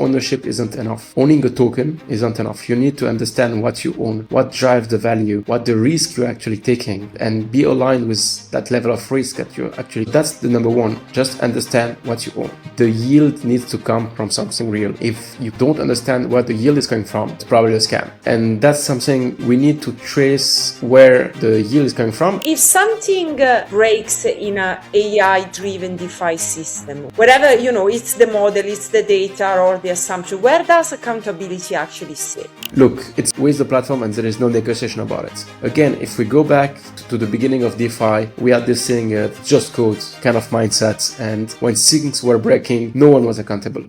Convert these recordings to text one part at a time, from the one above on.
ownership isn't enough. Owning a token isn't enough. You need to understand what you own, what drives the value, what the risk you're actually taking, and be aligned with that level of risk that you're actually, that's the number one. Just understand what you own. The yield needs to come from something real. If you don't understand where the yield is coming from, it's probably a scam. And that's something we need to trace where the yield is coming from. If something breaks in an AI-driven DeFi system, whatever, it's the model, it's the data or the assumption, where does accountability actually sit? Look, it's with the platform and there is no negotiation about it. Again, if we go back to the beginning of DeFi, we had this thing, just code kind of mindset, and when things were breaking, no one was accountable.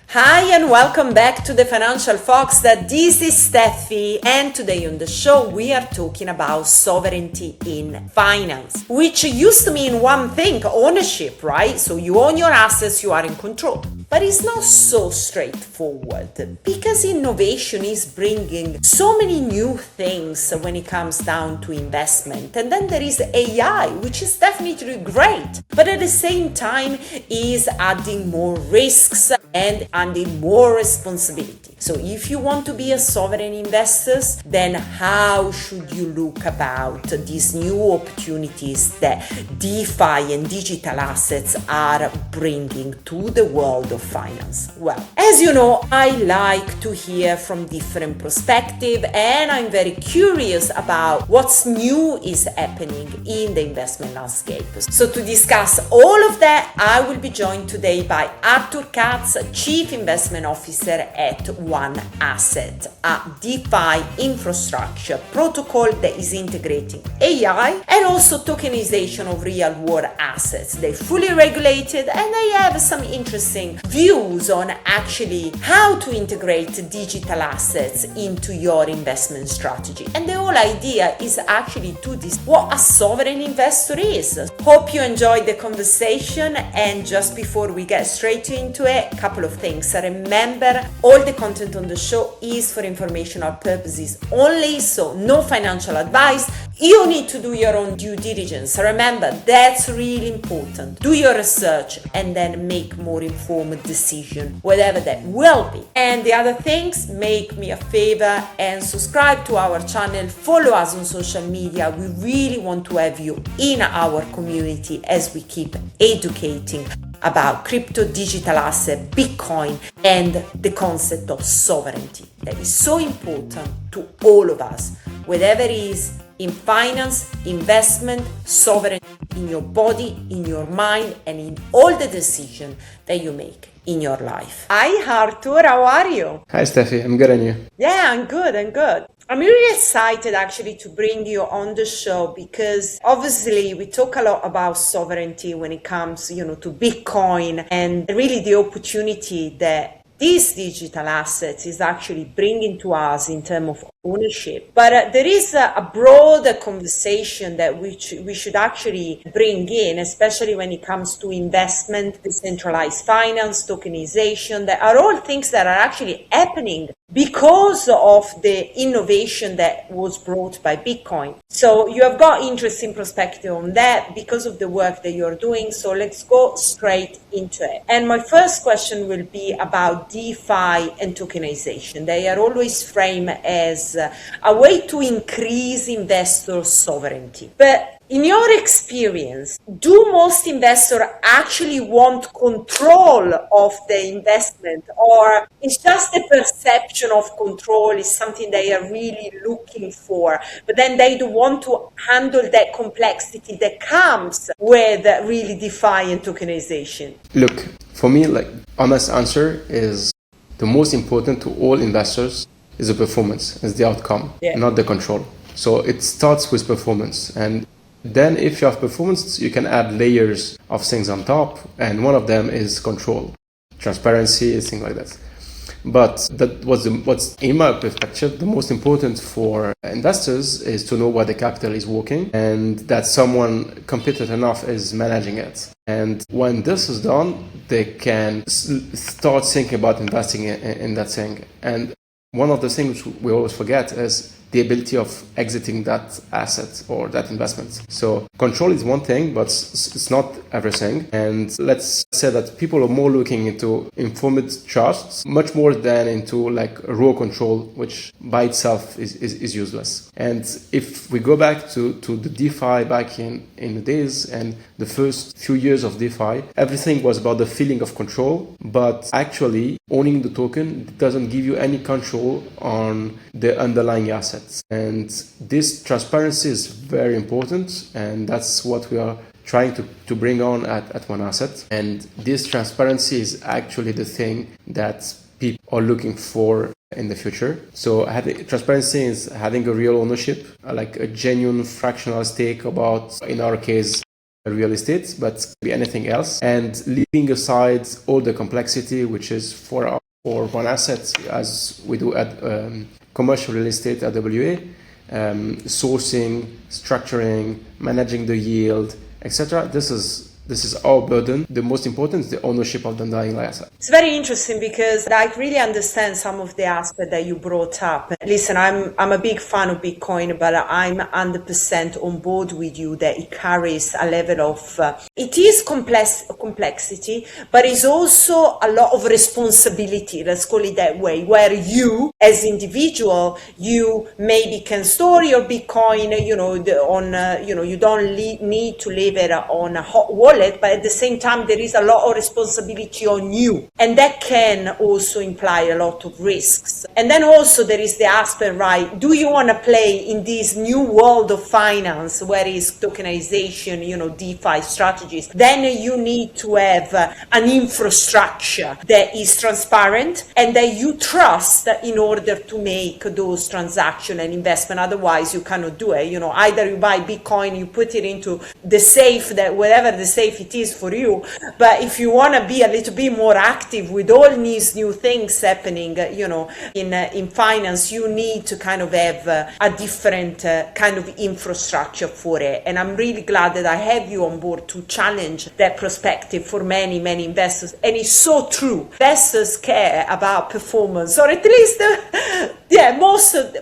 Hi and welcome back to the Financial Fox. This is Steffi, and today on the show we are talking about sovereignty in finance, which used to mean one thing, ownership, right? So you own your assets, you are in control. But it's not so straightforward because innovation is bringing so many new things when it comes down to investment. And then there is AI, which is definitely great, but at the same time is adding more risks and adding more responsibility. So if you want to be a sovereign investor, then how should you look about these new opportunities that DeFi and digital assets are bringing to the world of finance? Well, as you know, I like to hear from different perspectives, and I'm very curious about what's new is happening in the investment landscape. So to discuss all of that, I will be joined today by Arthur Katz, Chief Investment Officer at OneAsset, a DeFi infrastructure protocol that is integrating AI and also tokenization of real-world assets. They're fully regulated and they have some interesting views on actually how to integrate digital assets into your investment strategy. And the whole idea is actually to this what a sovereign investor is. Hope you enjoyed the conversation, and just before we get straight into it, a couple of things. Remember, all the content on the show is for informational purposes only, so no financial advice. You need to do your own due diligence. Remember, that's really important. Do your research and then make more informed decision, whatever that will be. And the other things, make me a favor and subscribe to our channel, follow us on social media. We really want to have you in our community as we keep educating about crypto, digital asset, Bitcoin, and the concept of sovereignty that is so important to all of us, whatever it is in finance, investment, sovereignty in your body, in your mind, and in all the decisions that you make in your life. Hi Artur, how are you? Hi Steffi, I'm good, and you? Yeah, I'm good. I'm really excited actually to bring you on the show because obviously we talk a lot about sovereignty when it comes, to Bitcoin and really the opportunity that this digital asset is actually bringing to us in terms of ownership. But there is a broader conversation that we should actually bring in, especially when it comes to investment, decentralized finance, tokenization, that are all things that are actually happening because of the innovation that was brought by Bitcoin. So you have got interesting perspective on that because of the work that you're doing. So let's go straight into it. And my first question will be about DeFi and tokenization. They are always framed as a way to increase investor sovereignty. But in your experience, do most investors actually want control of the investment, or it's just the perception of control is something they are really looking for, but then they don't want to handle that complexity that comes with really DeFi and tokenization? Look, for me, honest answer is the most important to all investors is the performance, is the outcome, not the control. So it starts with performance, and then if you have performance, you can add layers of things on top, and one of them is control, transparency, things like that. But what's in my perspective, the most important for investors is to know where the capital is working and that someone competent enough is managing it. And when this is done, they can start thinking about investing in that thing. And one of the things we always forget is the ability of exiting that asset or that investment. So control is one thing, but it's not everything. And let's say that people are more looking into informed trusts, much more than into like raw control, which by itself is useless. And if we go back to the DeFi back in the days and the first few years of DeFi, everything was about the feeling of control, but actually owning the token doesn't give you any control on the underlying assets. And this transparency is very important, and that's what we are trying to bring on at OneAsset. And this transparency is actually the thing that people are looking for in the future. So transparency is having a real ownership, like a genuine fractional stake about, in our case, real estate, but it could be anything else, and leaving aside all the complexity, which is for OneAsset, as we do at commercial real estate at WA, sourcing, structuring, managing the yield, etc. This is our burden. The most important is the ownership of the underlying asset. It's very interesting because I really understand some of the aspects that you brought up. Listen, I'm a big fan of Bitcoin, but I'm 100% on board with you that it carries a level of, it is complexity, but it's also a lot of responsibility, let's call it that way, where you as individual, you maybe can store your Bitcoin, you don't need to leave it on a hot wallet, but at the same time, there is a lot of responsibility on you. And that can also imply a lot of risks. And then also there is the aspect, right? Do you want to play in this new world of finance, where is tokenization, DeFi strategies? Then you need to have an infrastructure that is transparent and that you trust in order to make those transactions and investment. Otherwise, you cannot do it. Either you buy Bitcoin, you put it into the safe, that whatever the safe it is for you. But if you want to be a little bit more active with all these new things happening, in finance, you need to kind of have a different kind of infrastructure for it. And I'm really glad that I have you on board to challenge that perspective for many, many investors. And it's so true. Investors care about performance, or at least,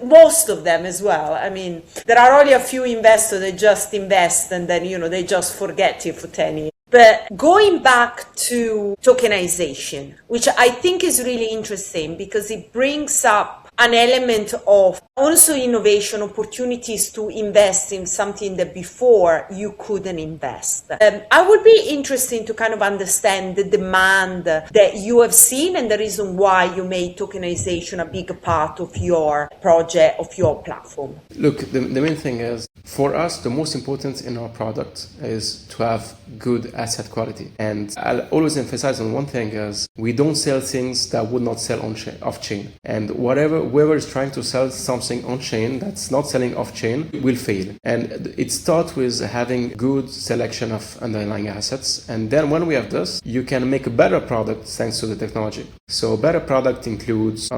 most of them as well. I mean, there are only a few investors that just invest and then, they just forget you for 10 years. But going back to tokenization, which I think is really interesting because it brings up an element of also innovation, opportunities to invest in something that before you couldn't invest. I would be interested to kind of understand the demand that you have seen and the reason why you made tokenization a big part of your project, of your platform. Look, the main thing is, for us, the most important in our product is to have good asset quality. And I'll always emphasize on one thing is, we don't sell things that would not sell off-chain. And whoever is trying to sell something on-chain that's not selling off-chain will fail. And it starts with having good selection of underlying assets. And then when we have this, you can make a better product thanks to the technology. So a better product includes,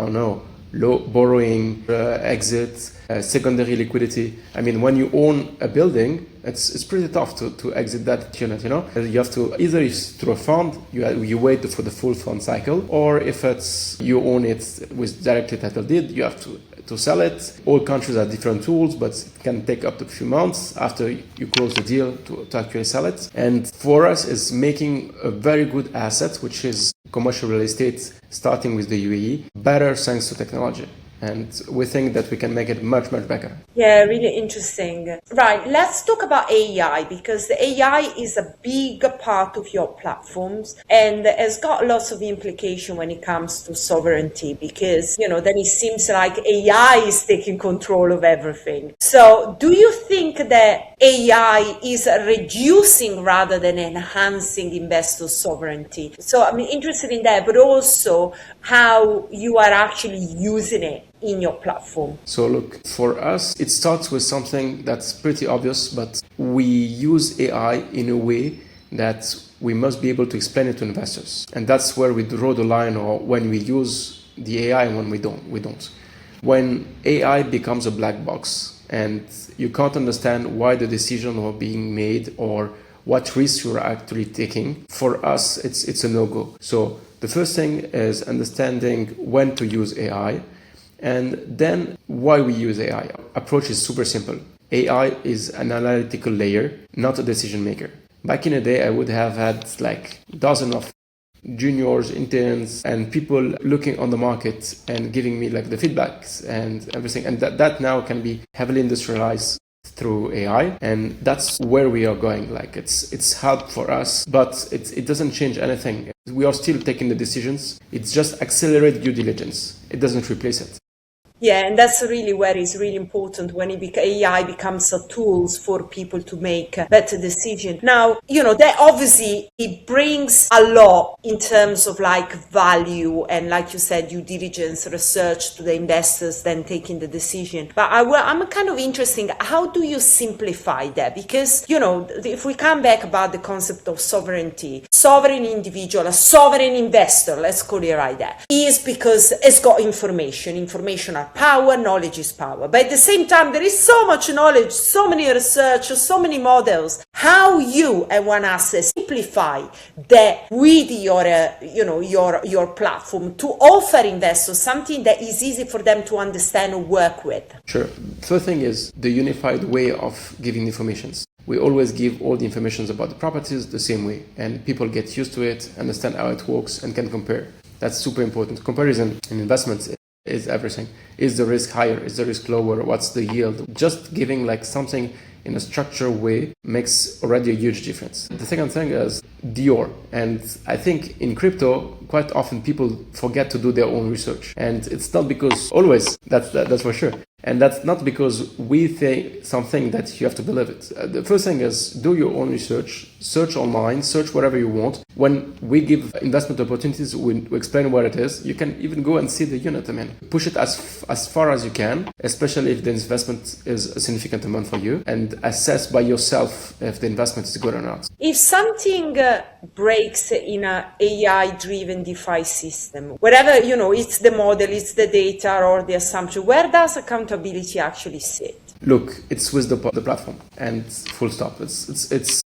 low borrowing, exit, secondary liquidity. I mean, when you own a building, it's pretty tough to exit that unit, You have to, either through a fund, you wait for the full fund cycle, or if it's you own it with directly title deed, you have to sell it. All countries have different tools, but it can take up to a few months after you close the deal to actually sell it. And for us, it's making a very good asset, which is commercial real estate, starting with the UAE, better thanks to technology. And we think that we can make it much, much better. Yeah, really interesting. Right, let's talk about AI, because the AI is a big part of your platforms and has got lots of implication when it comes to sovereignty, because, then it seems like AI is taking control of everything. So do you think that AI is reducing rather than enhancing investor sovereignty? So I'm interested in that, but also how you are actually using it in your platform. So look, for us, it starts with something that's pretty obvious, but we use AI in a way that we must be able to explain it to investors. And that's where we draw the line, or when we use the AI and when we don't. When AI becomes a black box and you can't understand why the decisions are being made or what risks you're actually taking, for us, it's a no-go. So the first thing is understanding when to use AI. And then why we use AI? Approach is super simple. AI is an analytical layer, not a decision maker. Back in the day, I would have had like dozens of juniors, interns, and people looking on the market and giving me like the feedbacks and everything. And that now can be heavily industrialized through AI, and that's where we are going. Like it's hard for us, but it doesn't change anything. We are still taking the decisions. It's just accelerate due diligence. It doesn't replace it. Yeah, and that's really where it's really important when AI becomes a tools for people to make better decisions. Now, that obviously it brings a lot in terms of like value and, like you said, due diligence, research to the investors, then taking the decision. But I'm kind of interested, how do you simplify that? Because, if we come back about the concept of sovereignty, sovereign individual, a sovereign investor, let's call it like that, is because it's got information are power, knowledge is power. But at the same time, there is so much knowledge, so many research, so many models. How you at OneAsset simplify that with your platform to offer investors something that is easy for them to understand and work with? Sure. First thing is the unified way of giving information. We always give all the information about the properties the same way, and people get used to it, understand how it works, and can compare. That's super important. Comparison in investments is everything. Is the risk higher? Is the risk lower? What's the yield? Just giving like something in a structured way makes already a huge difference. The second thing is Dior. And I think in crypto, quite often people forget to do their own research. And it's not because always, that's for sure. And that's not because we think something that you have to believe it. The first thing is do your own research, search online, search whatever you want. When we give investment opportunities, we explain what it is. You can even go and see the unit. Push it as far as you can, especially if the investment is a significant amount for you, and assess by yourself if the investment is good or not. If something breaks in an AI-driven DeFi system, wherever, it's the model, it's the data or the assumption, where does accountability actually sit? Look, it's with the platform, and full stop. It's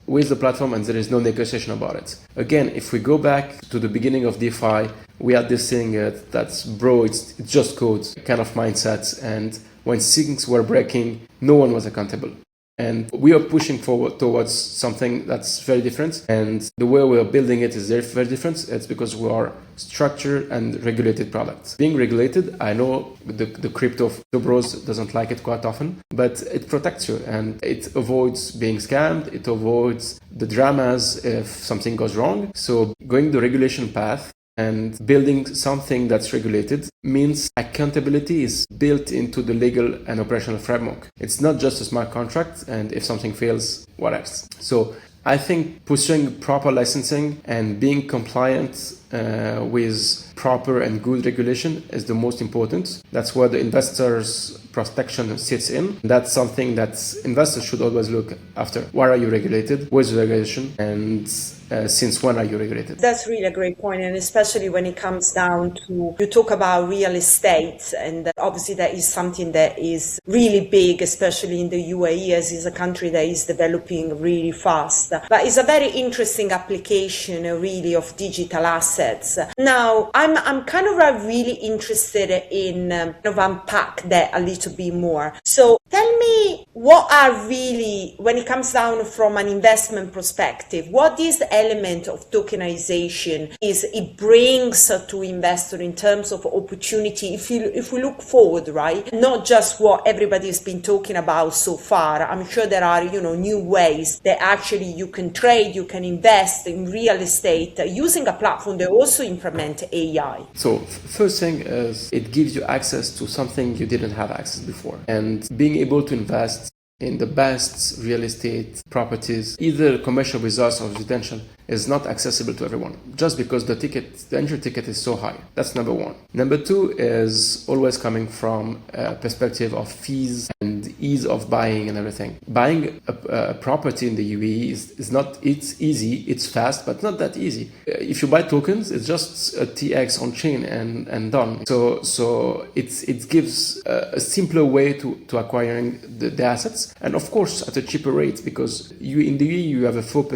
with the platform, and there is no negotiation about it. Again, if we go back to the beginning of DeFi, we had this thing that's it's just code kind of mindset, and when things were breaking, no one was accountable. And we are pushing forward towards something that's very different. And the way we are building it is very different. It's because we are structured and regulated products. Being regulated, I know the crypto bros doesn't like it quite often, but it protects you and it avoids being scammed. It avoids the dramas if something goes wrong. So going the regulation path and building something that's regulated means accountability is built into the legal and operational framework. It's not just a smart contract, and if something fails, what else? So I think pursuing proper licensing and being compliant with proper and good regulation is the most important. That's where the investors' protection sits in. That's something that investors should always look after. Why are you regulated? Where's the regulation? And since when are you regulated? That's really a great point, and especially when it comes down to, you talk about real estate, and obviously that is something that is really big, especially in the UAE, as is a country that is developing really fast. But it's a very interesting application, really, of digital assets. Now, I'm kind of really interested in unpack that a little bit more. So tell me, what are really, when it comes down from an investment perspective, what is the element of tokenization it brings to investor in terms of opportunity? If we look forward, right, not just what everybody has been talking about so far. I'm sure there are new ways that actually you can trade, you can invest in real estate using a platform that also implement AI. So first thing is it gives you access to something you didn't have access before, and being able to invest in the best real estate properties, either commercial resource or residential, is not accessible to everyone just because the entry ticket is so high. That's number one. Number two is always coming from a perspective of fees and ease of buying and everything. Buying a property in the UAE it's easy, it's fast, but not that easy. If you buy tokens, it's just a TX on chain and done. So it gives a simpler way to acquiring the assets. assets. And of course, at a cheaper rate, because in the UAE, you have a 4%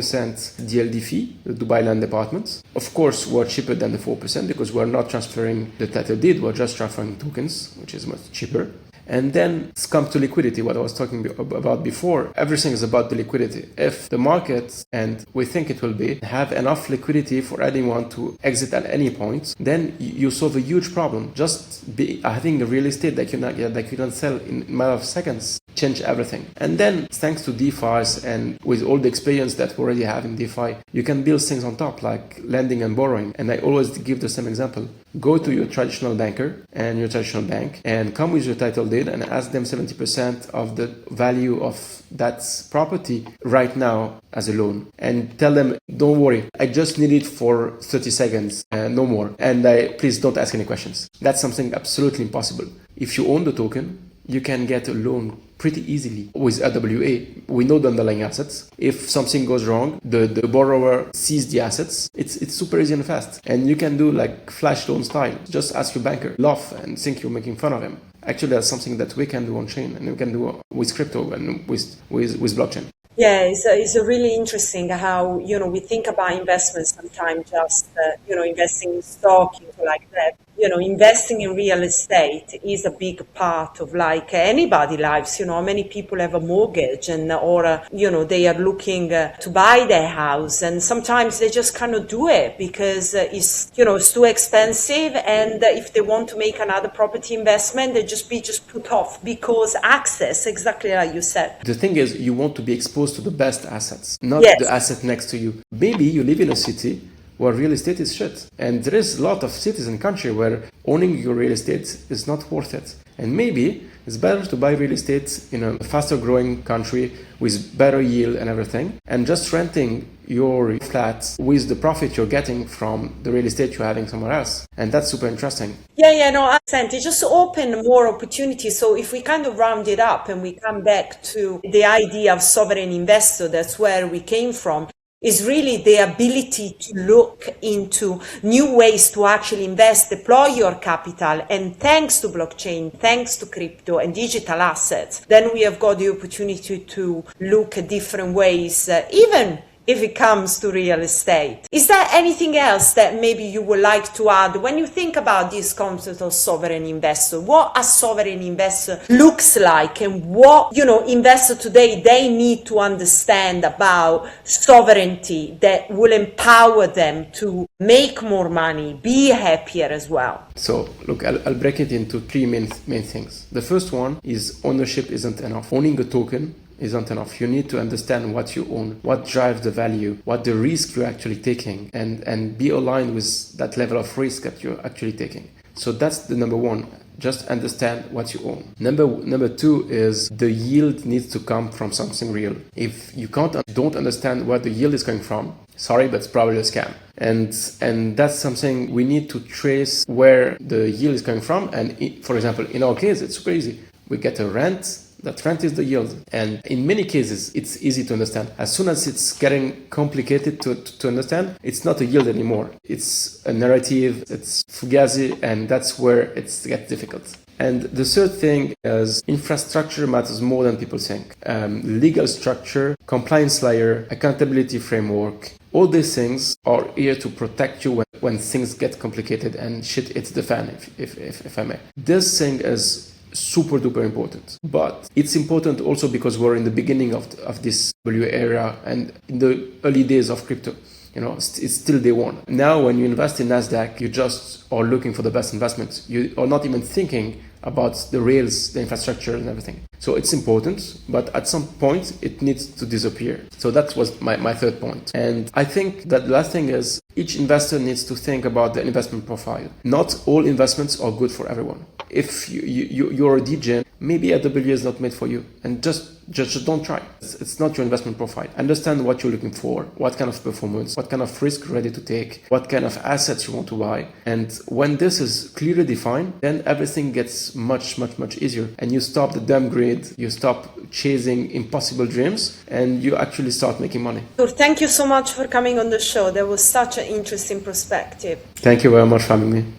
DLD fee, the Dubai Land Department. Of course, we're cheaper than the 4% because we're not transferring the title deed, we're just transferring tokens, which is much cheaper. And then it's come to liquidity, what I was talking about before. Everything is about the liquidity. If the market, and we think it will be, have enough liquidity for anyone to exit at any point, then you solve a huge problem. Just having a real estate that you can sell in a matter of seconds change everything. And then thanks to DeFi and with all the experience that we already have in DeFi, you can build things on top like lending and borrowing. And I always give the same example. Go to your traditional banker and your traditional bank and come with your title deed and ask them 70% of the value of that property right now as a loan, and tell them, don't worry, I just need it for 30 seconds, no more, and please don't ask any questions. That's something absolutely impossible. If you own the token, you can get a loan pretty easily with RWA. We know the underlying assets. If something goes wrong, the borrower sees the assets. It's super easy and fast. And you can do like flash loan style. Just ask your banker, laugh and think you're making fun of him. Actually, that's something that we can do on chain, and we can do with crypto and with blockchain. Yeah, it's really interesting how, we think about investments sometimes just, investing in stock, like that. Investing in real estate is a big part of like anybody's lives. Many people have a mortgage or they are looking to buy their house, and sometimes they just cannot do it because it's too expensive. And if they want to make another property investment, they just put off because access, exactly like you said. The thing is, you want to be exposed to the best assets, not the asset next to you. Maybe you live in a city where real estate is shit. And there is a lot of cities and country where owning your real estate is not worth it. And maybe it's better to buy real estate in a faster growing country with better yield and everything, and just renting your flat with the profit you're getting from the real estate you're having somewhere else. And that's super interesting. It just opened more opportunities. So if we kind of round it up and we come back to the idea of sovereign investor, that's where we came from, is really the ability to look into new ways to actually invest, deploy your capital. And thanks to blockchain, thanks to crypto and digital assets, then we have got the opportunity to look at different ways, even if it comes to real estate. Is there anything else that maybe you would like to add when you think about this concept of sovereign investor? What a sovereign investor looks like, and what, investors today, they need to understand about sovereignty that will empower them to make more money, be happier as well. So look, I'll break it into three main things. The first one is ownership isn't enough. Owning a token isn't enough. You need to understand what you own, what drives the value, what the risk you're actually taking, and be aligned with that level of risk that you're actually taking. So that's the number one. Just understand what you own. Number two is the yield needs to come from something real. If you don't understand where the yield is coming from, sorry, but it's probably a scam. And that's something we need to trace where the yield is coming from. And for example, in our case, it's super easy. We get a rent. That rent is the yield. And in many cases, it's easy to understand. As soon as it's getting complicated to understand, it's not a yield anymore. It's a narrative, it's fugazi, and that's where it gets difficult. And the third thing is infrastructure matters more than people think. Legal structure, compliance layer, accountability framework, all these things are here to protect you when things get complicated and shit hits the fan, if I may. This thing is super duper important, but it's important also because we're in the beginning of this W era and in the early days of crypto. It's still day one. Now, when you invest in Nasdaq, you just are looking for the best investments. You are not even thinking about the rails, the infrastructure and everything. So it's important, but at some point it needs to disappear. So that was my third point. And I think that the last thing is each investor needs to think about the investment profile. Not all investments are good for everyone. If you're a DJ, maybe AWS is not made for you, and just don't try. It's not your investment profile. Understand what you're looking for, what kind of performance, what kind of risk you're ready to take, what kind of assets you want to buy. And when this is clearly defined, then everything gets much, much, much easier. And you stop the dumb greed, you stop chasing impossible dreams, and you actually start making money. Thank you so much for coming on the show. That was such an interesting perspective. Thank you very much for having me.